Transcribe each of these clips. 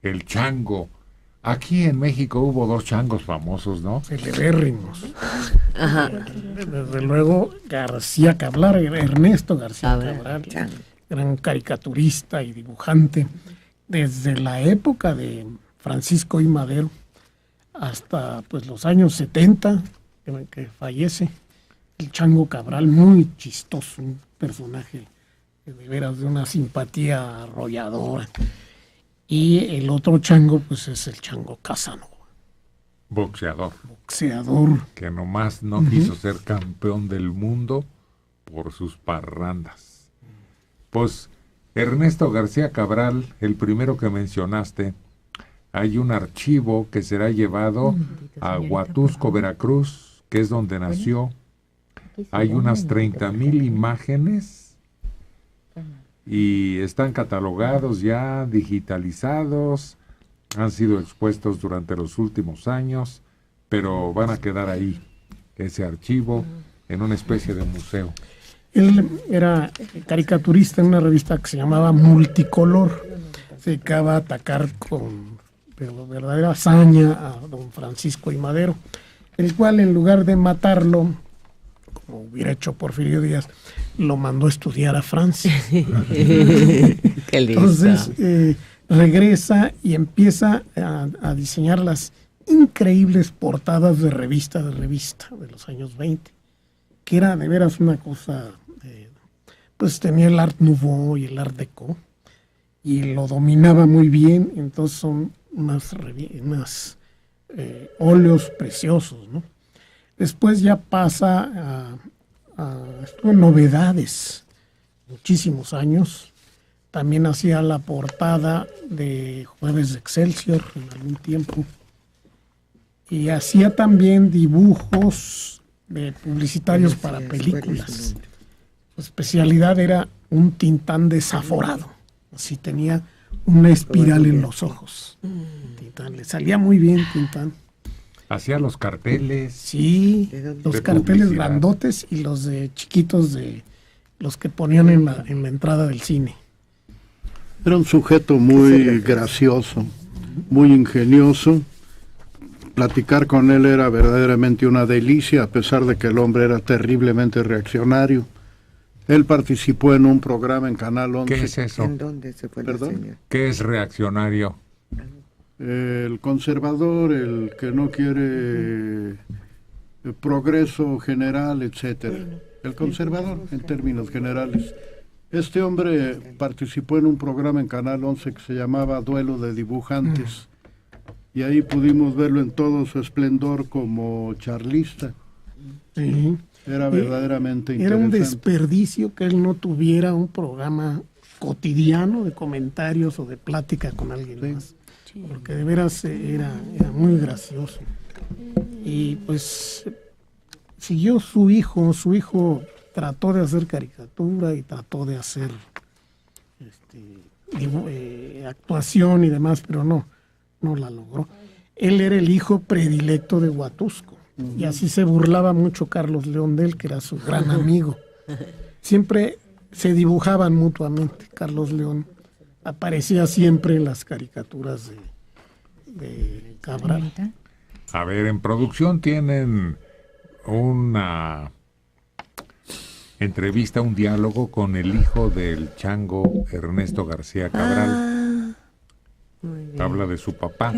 el chango. Aquí en México hubo dos changos famosos, ¿no? Celebérrimos. Ajá. Desde luego, García Cabral, Ernesto García Cabral, gran caricaturista y dibujante, desde la época de Francisco I. Madero hasta pues los años 70, que fallece, el Chango Cabral, muy chistoso, un personaje de veras de una simpatía arrolladora. Y el otro chango, pues es el Chango Casanova. Boxeador. Boxeador. Que nomás no quiso ser campeón del mundo por sus parrandas. Pues Ernesto García Cabral, el primero que mencionaste, hay un archivo que será llevado a Huatusco, Veracruz, que es donde nació. Hay unas 30,000 imágenes y están catalogados ya, digitalizados, han sido expuestos durante los últimos años, pero van a quedar ahí, ese archivo, en una especie de museo. Él era caricaturista en una revista que se llamaba Multicolor. Se dedicaba a atacar con verdadera hazaña a don Francisco I. Madero, el cual en lugar de matarlo, como hubiera hecho Porfirio Díaz, lo mandó a estudiar a Francia. Entonces regresa y empieza a diseñar las increíbles portadas de revista de los años 20, que era de veras una cosa, pues tenía el Art Nouveau y el Art Deco, y lo dominaba muy bien. Entonces son unas óleos preciosos, ¿no? Después ya pasa estuvo en Novedades muchísimos años. También hacía la portada de Jueves de Excelsior en algún tiempo. Y hacía también dibujos publicitarios para películas. Su especialidad era un Tintán desaforado. Así tenía una espiral en los ojos. Tintán. Le salía muy bien Tintán. Hacía los carteles. Sí, los carteles grandotes y los de chiquitos, de los que ponían en la entrada del cine. Era un sujeto muy gracioso, muy ingenioso. Platicar con él era verdaderamente una delicia, a pesar de que el hombre era terriblemente reaccionario. Él participó en un programa en Canal 11. ¿Qué es eso? ¿En dónde se fue la señal? ¿Qué es reaccionario? El conservador, el que no quiere el progreso general, etcétera. El conservador, en términos generales. Este hombre participó en un programa en Canal 11 que se llamaba Duelo de Dibujantes, y ahí pudimos verlo en todo su esplendor como charlista. Sí. Era verdaderamente interesante. Era un desperdicio que él no tuviera un programa cotidiano de comentarios o de plática con alguien más. Porque de veras era muy gracioso. Y pues siguió su hijo trató de hacer caricatura y trató de hacer actuación y demás, pero no la logró. Él era el hijo predilecto de Huatusco, y así se burlaba mucho Carlos León de él, que era su gran amigo. Siempre se dibujaban mutuamente. Carlos León aparecía siempre en las caricaturas de Cabral. A ver, en producción tienen una entrevista, un diálogo con el hijo del chango, Ernesto García Cabral. Habla de su papá.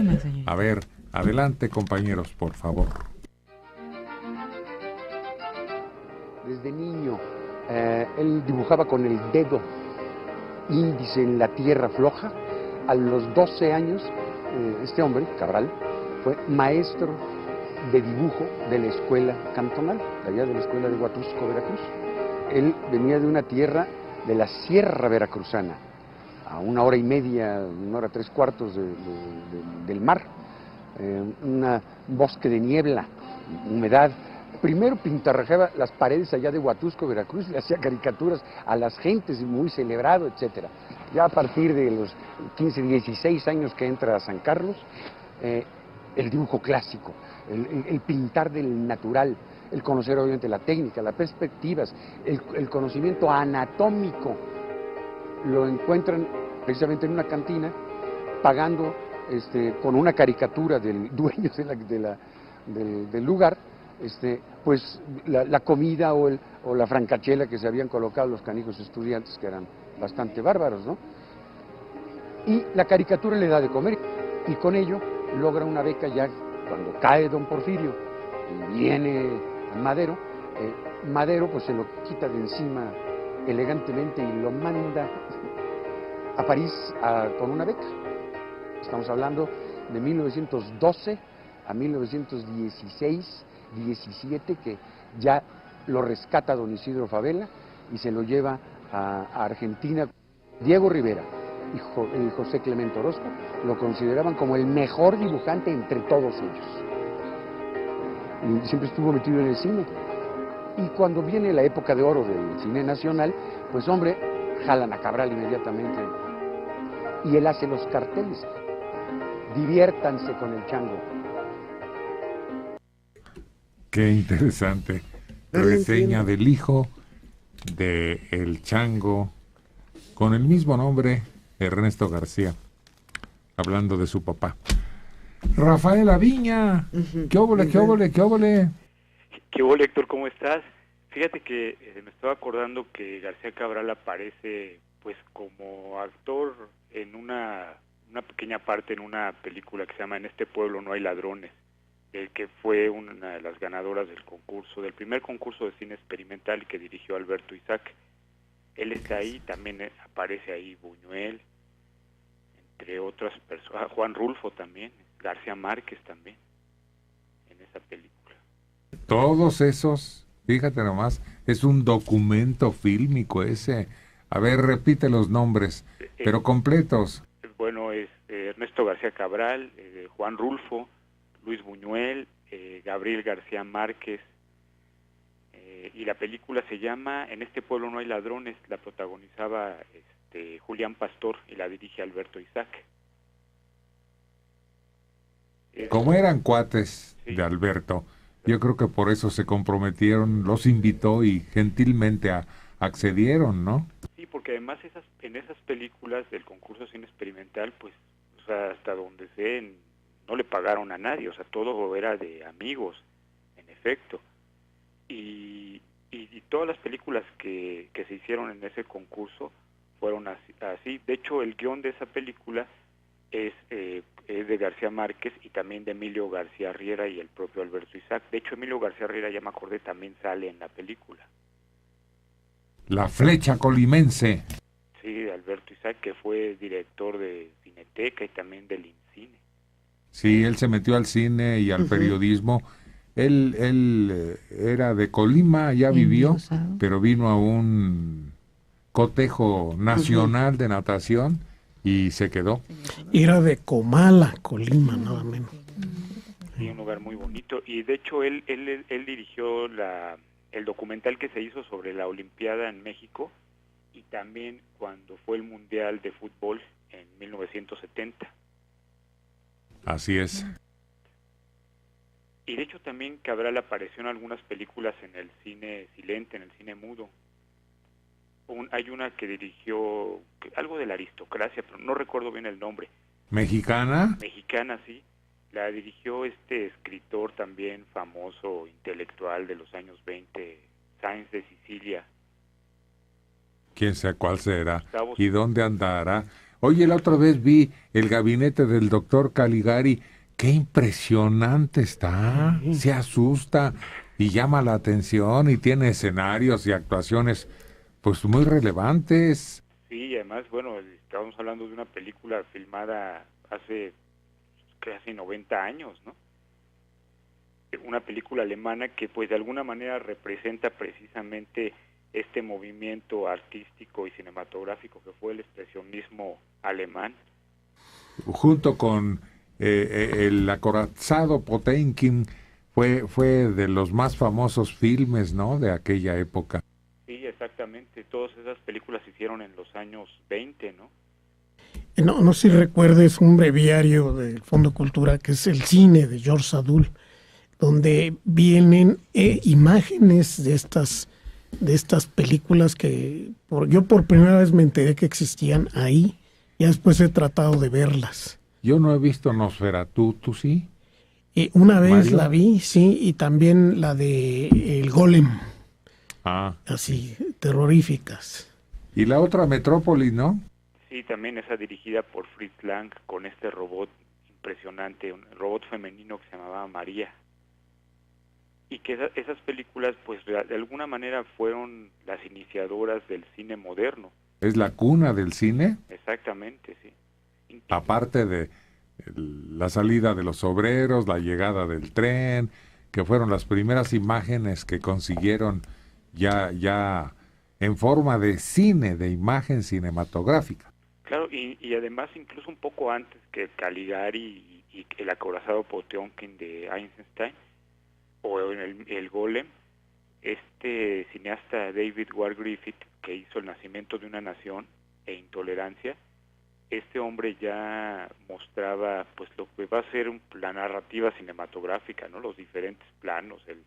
A ver, adelante, compañeros, por favor. Desde niño, él dibujaba con el dedo índice en la tierra floja. A los 12 años, este hombre, Cabral, fue maestro de dibujo de la escuela cantonal, de allá de la escuela de Huatusco, Veracruz. Él venía de una tierra de la sierra veracruzana, a 1 hora y media, 1 hora 3/4 del mar, un bosque de niebla, humedad. Primero pintarrajeaba las paredes allá de Huatusco, Veracruz, le hacía caricaturas a las gentes, muy celebrado, etcétera. Ya a partir de los 15, 16 años que entra a San Carlos, el dibujo clásico, el pintar del natural, el conocer obviamente la técnica, las perspectivas, el conocimiento anatómico, lo encuentran precisamente en una cantina, pagando con una caricatura del dueño del lugar, pues la comida o la francachela que se habían colocado los canijos estudiantes, que eran bastante bárbaros, ¿no? Y la caricatura le da de comer, y con ello logra una beca. Ya cuando cae don Porfirio y viene Madero, Madero pues se lo quita de encima elegantemente y lo manda a París con una beca. Estamos hablando de 1912 a 1916, 17, que ya lo rescata don Isidro Fabela y se lo lleva a Argentina. Diego Rivera y José Clemente Orozco lo consideraban como el mejor dibujante entre todos ellos. Y siempre estuvo metido en el cine. Y cuando viene la época de oro del cine nacional, pues hombre, jalan a Cabral inmediatamente. Y él hace los carteles. Diviértanse con el chango. Qué interesante. Reseña del hijo de El Chango, con el mismo nombre, Ernesto García, hablando de su papá. Rafael Aviña, ¿qué óvole, qué óvole, qué óvole? ¿Qué óvole, Héctor? ¿Cómo estás? Fíjate que me estaba acordando que García Cabral aparece pues como actor en una pequeña parte en una película que se llama En este pueblo no hay ladrones, el que fue una de las ganadoras del primer concurso de cine experimental que dirigió Alberto Isaac. Él está ahí, también aparece ahí Buñuel, entre otras personas, Juan Rulfo también, García Márquez también, en esa película. Todos esos, fíjate nomás, es un documento fílmico ese. A ver, repite los nombres, pero completos. Bueno, es Ernesto García Cabral, Juan Rulfo, Luis Buñuel, Gabriel García Márquez, y la película se llama En este pueblo no hay ladrones. La protagonizaba Julián Pastor y la dirige Alberto Isaac. Como eran cuates Sí. de Alberto, yo creo que por eso se comprometieron, los invitó y gentilmente accedieron, ¿no? Sí, porque además en esas películas del concurso de cine experimental, pues, o sea, hasta donde sé, no le pagaron a nadie, o sea, todo era de amigos, en efecto. Y todas las películas que se hicieron en ese concurso fueron así. De hecho, el guión de esa película es de García Márquez y también de Emilio García Riera y el propio Alberto Isaac. De hecho, Emilio García Riera, ya me acordé, también sale en la película. La Flecha Colimense. Sí, de Alberto Isaac, que fue director de Cineteca y también del INCINE. Sí, él se metió al cine y al periodismo. Él era de Colima, ya vivió, pero vino a un cotejo nacional de natación y se quedó. Era de Comala, Colima, nada menos. Sí, un lugar muy bonito. Y de hecho él dirigió el documental que se hizo sobre la Olimpiada en México y también cuando fue el Mundial de Fútbol en 1970. Así es. Y de hecho también Cabral apareció en algunas películas en el cine silente, en el cine mudo. Hay una que dirigió algo de la aristocracia, pero no recuerdo bien el nombre. ¿Mexicana? Mexicana, sí. La dirigió este escritor también famoso, intelectual de los años 20, Sáenz de Sicilia. ¿Quién sabe cuál será? Gustavo. ¿Y dónde andará? Oye, la otra vez vi el gabinete del doctor Caligari. ¡Qué impresionante está! Se asusta y llama la atención y tiene escenarios y actuaciones pues muy relevantes. Sí, además, bueno, estábamos hablando de una película filmada hace casi 90 años, ¿no? Una película alemana que pues de alguna manera representa precisamente este movimiento artístico y cinematográfico que fue el expresionismo alemán. Junto con el acorazado Potemkin, fue de los más famosos filmes, ¿no?, de aquella época. Sí, exactamente. Todas esas películas se hicieron en los años 20, ¿no? No sé si recuerdes un breviario del Fondo Cultura que es El cine de George Sadul, donde vienen imágenes de estas películas que yo por primera vez me enteré que existían ahí, y después he tratado de verlas. Yo no he visto Nosferatu, ¿tú sí? Una vez Mario. la vi, sí, y también la de El Golem, Ah, así, terroríficas. y la otra Metrópolis, ¿no? Sí, también esa dirigida por Fritz Lang con este robot impresionante, un robot femenino que se llamaba María. Y que esas películas, pues de alguna manera fueron las iniciadoras del cine moderno. Es la cuna del cine, Exactamente, sí. aparte de la salida de los obreros, la llegada del tren, que fueron las primeras imágenes que consiguieron ya en forma de cine, de imagen cinematográfica. Claro, y además incluso un poco antes que Caligari y el acorazado Potemkin de Eisenstein, o en el Golem, este cineasta David Ward Griffith, que hizo El nacimiento de una nación e Intolerancia, este hombre ya mostraba pues lo que va a ser la narrativa cinematográfica, ¿no? Los diferentes planos, el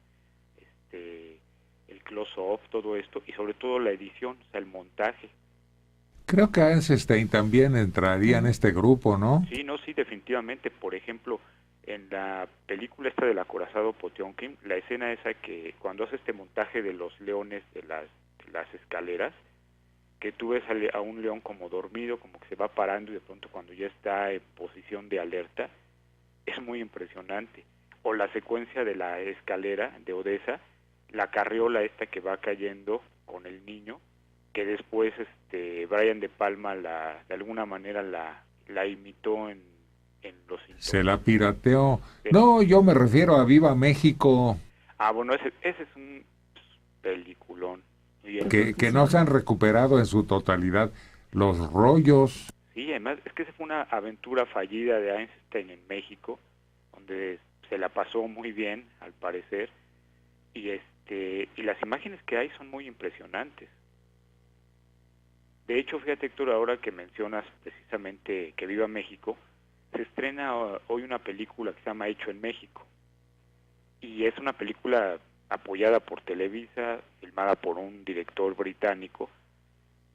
close-up, todo esto, y sobre todo la edición, o sea, el montaje. Creo que Eisenstein también entraría en este grupo, ¿no? Sí, no, sí, definitivamente. Por ejemplo, en la película esta del acorazado Potemkin, la escena esa que cuando hace este montaje de los leones de las escaleras, que tú ves a un león como dormido, como que se va parando y de pronto cuando ya está en posición de alerta, es muy impresionante. O la secuencia de la escalera de Odessa, la carriola esta que va cayendo con el niño, que después Brian De Palma de alguna manera la imitó en Los Se la pirateó. Sí. No, yo me refiero a Viva México, Bueno, ese es un peliculón. que no se han recuperado en su totalidad los rollos. Sí, además es que esa fue una aventura fallida de Einstein en México, donde se la pasó muy bien, al parecer, y las imágenes que hay son muy impresionantes. De hecho, fíjate, Héctor, ahora que mencionas precisamente que Viva México, se estrena hoy una película que se llama Hecho en México, y es una película apoyada por Televisa, filmada por un director británico,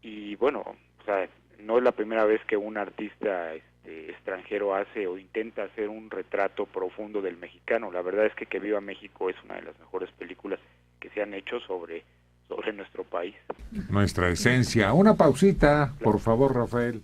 y bueno, o sea, no es la primera vez que un artista extranjero hace o intenta hacer un retrato profundo del mexicano. La verdad es que Viva México es una de las mejores películas que se han hecho sobre nuestro país. Nuestra esencia. Una pausita, por favor, Rafael.